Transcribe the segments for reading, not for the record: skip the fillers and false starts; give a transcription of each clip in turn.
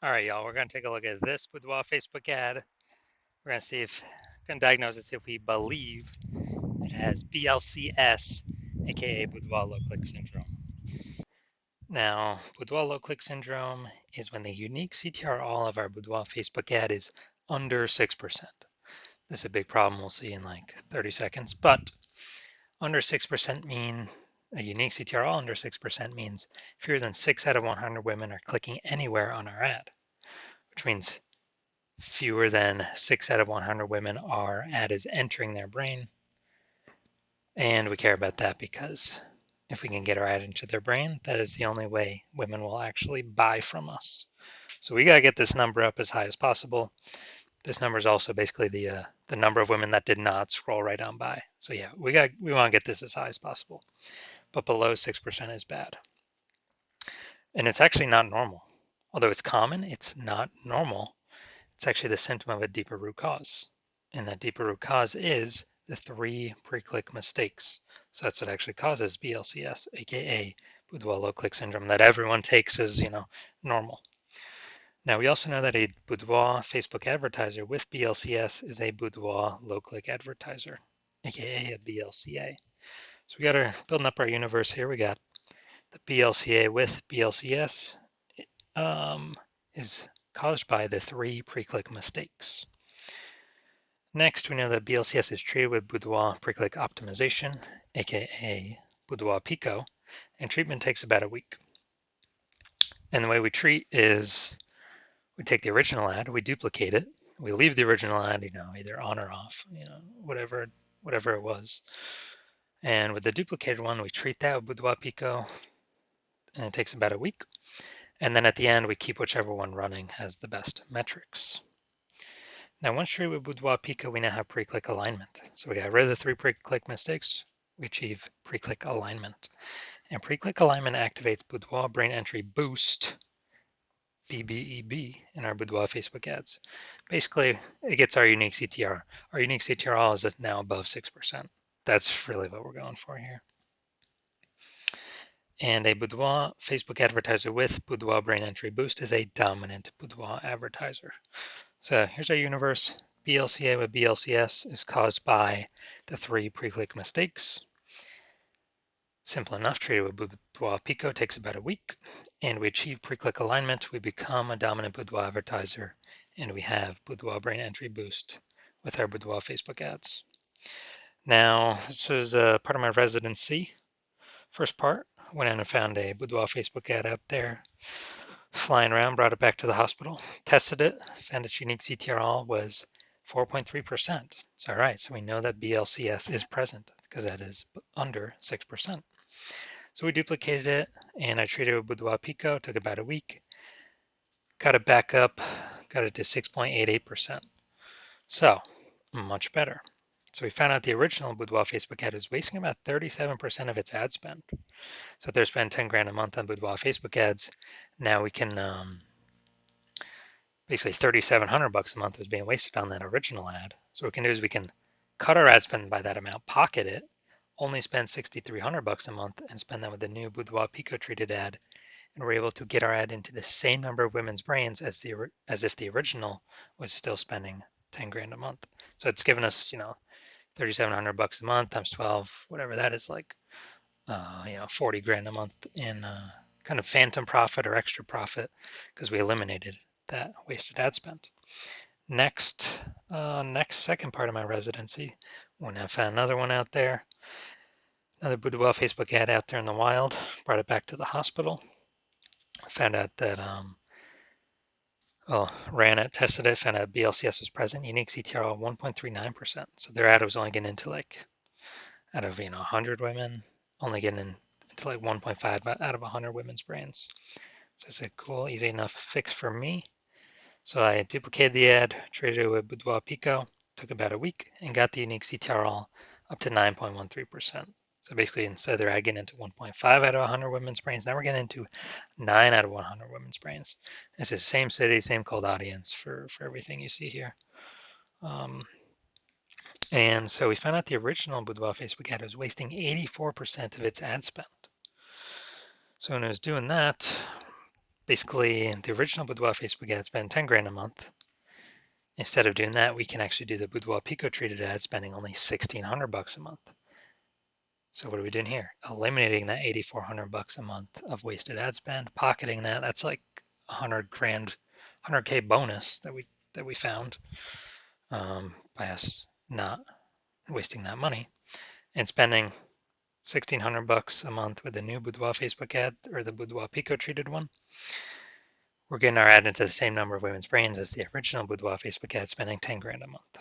All right, y'all, we're going to take a look at this Boudoir Facebook ad. We're going to going to diagnose it, see if we believe it has BLCS, aka Boudoir low click syndrome. Now, Boudoir low click syndrome is when the unique CTR all of our Boudoir Facebook ad is under 6%. This is a big problem we'll see in like 30 seconds, but under 6% mean a unique CTR all under 6% means fewer than 6 out of 100 women are clicking anywhere on our ad, which means fewer than 6 out of 100 women our ad is entering their brain. And we care about that because if we can get our ad into their brain, that is the only way women will actually buy from us. So we got to get this number up as high as possible. This number is also basically the number of women that did not scroll right on by. So yeah, we want to get this as high as possible. But below 6% is bad. And it's actually not normal. Although it's common, it's not normal. It's actually the symptom of a deeper root cause. And that deeper root cause is the 3 pre-click mistakes. So that's what actually causes BLCS, aka Boudoir low click syndrome, that everyone takes as, normal. Now we also know that a Boudoir Facebook advertiser with BLCS is a Boudoir low click advertiser, aka a BLCA. So we got our building up our universe here. We got the BLCA with BLCS is caused by the 3 pre-click mistakes. Next, we know that BLCS is treated with Boudoir pre-click optimization, aka Boudoir Pico, and treatment takes about a week. And the way we treat is we take the original ad, we duplicate it, we leave the original ad, either on or off, whatever it was. And with the duplicated one, we treat that with Boudoir Pico, and it takes about a week. And then at the end, we keep whichever one running has the best metrics. Now, once treated with Boudoir Pico, we now have pre-click alignment. So we got rid of the 3 pre-click mistakes. We achieve pre-click alignment. And pre-click alignment activates Boudoir Brain Entry Boost, BBEB, in our Boudoir Facebook ads. Basically, it gets our unique CTR. Our unique CTR is now above 6%. That's really what we're going for here. And a Boudoir Facebook advertiser with Boudoir Brain Entry Boost is a dominant Boudoir advertiser. So here's our universe. BLCA with BLCS is caused by the 3 pre-click mistakes. Simple enough, treated with Boudoir Pico takes about a week, and we achieve pre-click alignment. We become a dominant Boudoir advertiser, and we have Boudoir Brain Entry Boost with our Boudoir Facebook ads. Now, this was part of my residency. First part, went in and found a Boudoir Facebook ad out there, flying around, brought it back to the hospital, tested it, found its unique CTRL was 4.3%. So, all right, so we know that BLCS is present because that is under 6%. So we duplicated it, and I treated it with Boudoir Pico, took about a week, got it back up, got it to 6.88%. So, much better. So we found out the original Boudoir Facebook ad was wasting about 37% of its ad spend. So if they're spending 10 grand a month on Boudoir Facebook ads, now we can basically 3,700 bucks a month was being wasted on that original ad. So what we can do is we can cut our ad spend by that amount, pocket it, only spend 6,300 bucks a month, and spend that with the new Boudoir Pico treated ad, and we're able to get our ad into the same number of women's brains as if the original was still spending 10 grand a month. So it's given us 3,700 bucks a month times 12, whatever that is, like 40 grand a month in kind of phantom profit or extra profit because we eliminated that wasted ad spend. Next second part of my residency, when I found another one out there, another Boudoir Facebook ad out there in the wild, brought it back to the hospital, found out that ran it, tested it, found out BLCS was present, unique CTR of 1.39%. So their ad was only getting into out of 100 women, only getting into like 1.5 out of 100 women's brains. So I said, cool, easy enough fix for me. So I duplicated the ad, treated it with Boudoir Pico, took about a week, and got the unique CTRL up to 9.13%. So basically, instead of their ad getting into 1.5 out of 100 women's brains, now we're getting into 9 out of 100 women's brains. It's the same city, same cold audience for everything you see here. And so we found out the original Boudoir Facebook ad was wasting 84% of its ad spend. So when it was doing that, basically the original Boudoir Facebook ad spend 10 grand a month. Instead of doing that, we can actually do the Boudoir Pico treated ad spending only 1,600 bucks a month. So what are we doing here? Eliminating that 8,400 bucks a month of wasted ad spend, pocketing that. That's like 100 grand, 100K bonus that we found by us not wasting that money and spending 1,600 bucks a month with the new Boudoir Facebook ad or the Boudoir Pico treated one. We're getting our ad into the same number of women's brains as the original Boudoir Facebook ad, spending 10 grand a month.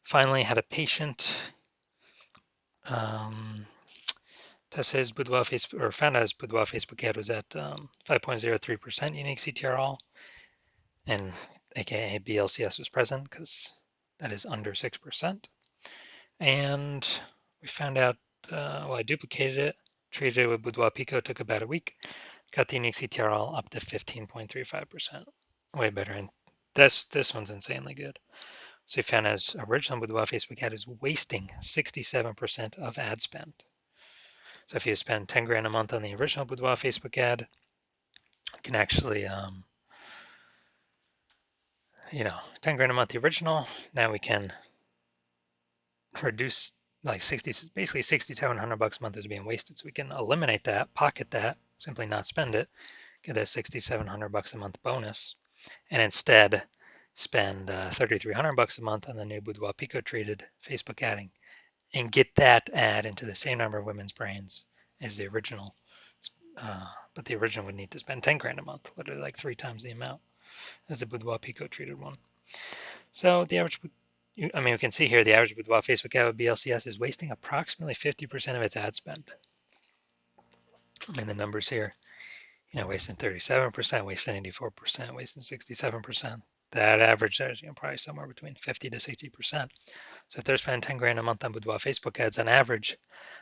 Finally, had a patient test his Boudoir Facebook, or found out his Boudoir Facebook ad was at 5.03% unique CTRL, and aka BLCS was present because that is under 6%. And we found out, well, I duplicated it, treated it with Boudoir Pico, took about a week, got the unique CTRL up to 15.35%, way better. And this one's insanely good. So we found his original Boudoir Facebook ad is wasting 67% of ad spend. So if you spend 10 grand a month on the original Boudoir Facebook ad, you can actually, 10 grand a month the original. Now we can reduce like basically 6,700 bucks a month is being wasted. So we can eliminate that, pocket that, simply not spend it, get that 6,700 bucks a month bonus, and instead spend 3,300 bucks a month on the new Boudoir Pico treated Facebook adding, and get that ad into the same number of women's brains as the original. But the original would need to spend 10 grand a month, literally like 3 times the amount as the Boudoir Pico treated one. So the average, we can see here the average Boudoir Facebook ad with BLCS is wasting approximately 50% of its ad spend. The numbers here, wasting 37%, wasting 84%, wasting 67%. That average is probably somewhere between 50 to 60%. So if they're spending 10 grand a month on Boudoir Facebook ads, on average,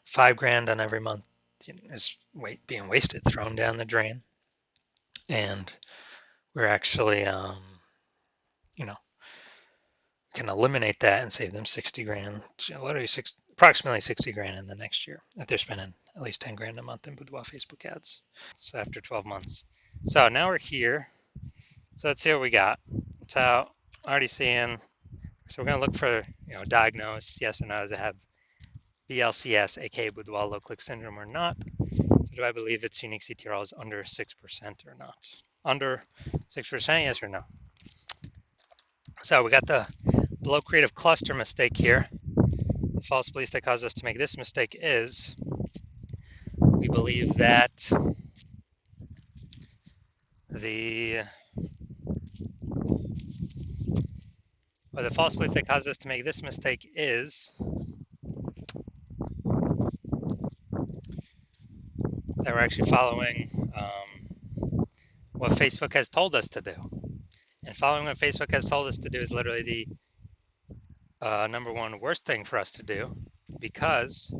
5 grand on every month is being wasted, thrown down the drain. And we're actually, can eliminate that and save them 60 grand, literally approximately 60 grand in the next year if they're spending at least 10 grand a month in Boudoir Facebook ads. It's after 12 months. So now we're here. So let's see what we got. So already seeing, so we're going to look for, diagnose yes or no, does it have BLCS, aka Boudoir low click syndrome or not? So do I believe its unique CTRL is under 6% or not? Under 6%, yes or no? So we got the below creative cluster mistake here. The false belief that caused us to make this mistake is we believe that the false belief that caused us to make this mistake is that we're actually following what Facebook has told us to do. And following what Facebook has told us to do is literally the number one worst thing for us to do, because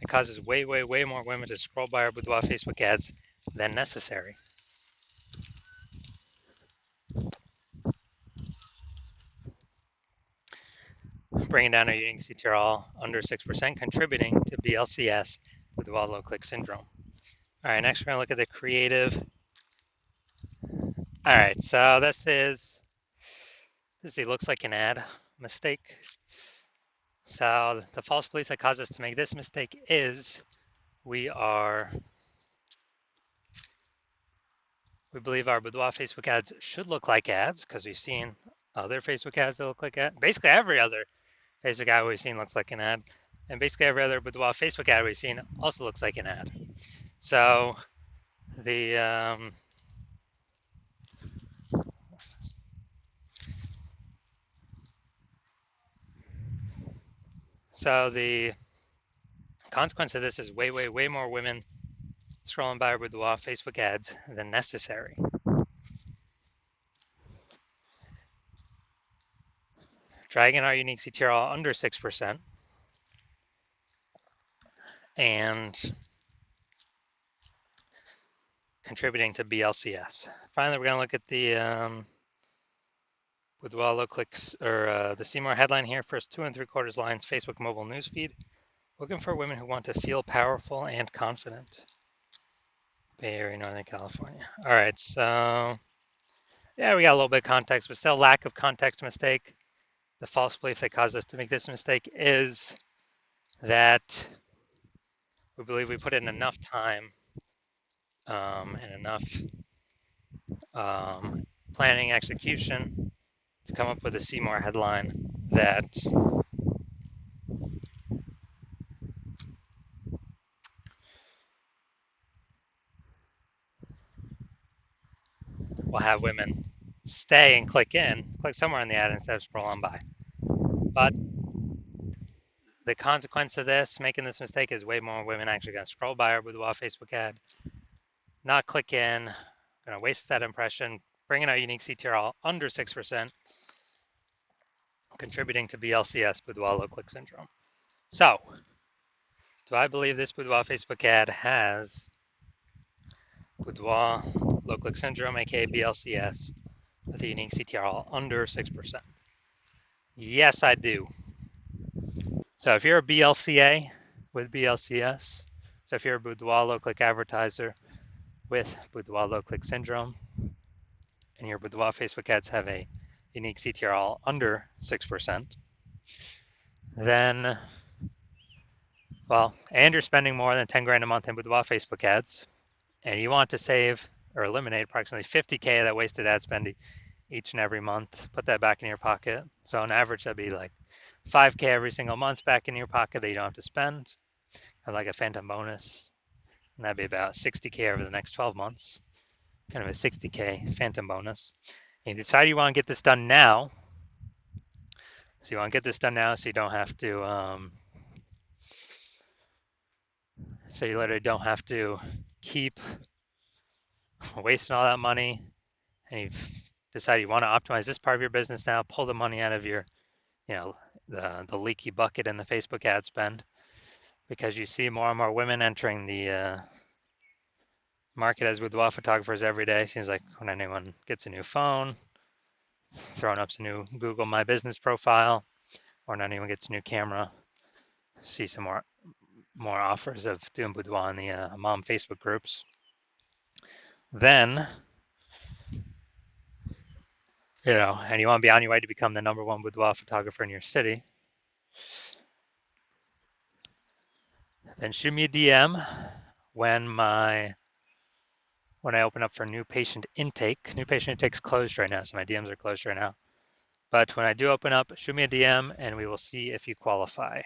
it causes way, way, way more women to scroll by our Boudoir Facebook ads than necessary. Bringing down our unique CTRL under 6%, contributing to BLCS Boudoir low click syndrome. All right, next we're going to look at the creative. All right, so this is the looks like an ad mistake. So the false belief that caused us to make this mistake is we believe our Boudoir Facebook ads should look like ads because we've seen other Facebook ads that look like ads. Basically every other Facebook ad we've seen looks like an ad, and basically every other Boudoir Facebook ad we've seen also looks like an ad. So the consequence of this is way, way, way more women scrolling by our Boudoir Facebook ads than necessary. Dragging our unique CTRL under 6% and contributing to BLCS. Finally, we're going to look at the Boudoir low clicks, or the See More headline here. First 2 3/4 lines, Facebook mobile newsfeed. Looking for women who want to feel powerful and confident. Bay Area, Northern California. All right, so yeah, we got a little bit of context, but still lack of context mistake. The false belief that caused us to make this mistake is that we believe we put in enough time and enough planning execution to come up with a Seymour headline that will have women stay and click somewhere on the ad instead of scroll on by. But the consequence of this, making this mistake, is way more women actually going to scroll by our Boudoir Facebook ad, not click in, going to waste that impression, bringing our unique CTR under 6%, contributing to BLCS, Boudoir low click syndrome. So, do I believe this Boudoir Facebook ad has Boudoir low click syndrome, aka BLCS, with a unique CTR under 6%? Yes, I do. So if you're a BLCA with BLCS, so if you're a Boudoir low click advertiser with Boudoir low click syndrome, and your Boudoir Facebook ads have a unique CTR under 6%, then, well, and you're spending more than 10 grand a month in Boudoir Facebook ads, and you want to save or eliminate approximately 50K of that wasted ad spend each and every month, put that back in your pocket. So on average, that'd be like 5K every single month back in your pocket that you don't have to spend, kind of like a phantom bonus. And that'd be about 60K over the next 12 months, kind of a 60K phantom bonus. And you decide you want to get this done now. So you want to get this done now so you don't have to, so you literally don't have to keep wasting all that money. And you've decided you want to optimize this part of your business now, pull the money out of your, the leaky bucket in the Facebook ad spend, because you see more and more women entering the market as boudoir photographers every day. Seems like when anyone gets a new phone, throwing up some new Google My Business profile, or when anyone gets a new camera, see some more offers of doing boudoir in the mom Facebook groups. Then, and you want to be on your way to become the #1 boudoir photographer in your city, then shoot me a DM when I open up for new patient intake. New patient intake's closed right now, so my DMs are closed right now. But when I do open up, shoot me a DM and we will see if you qualify.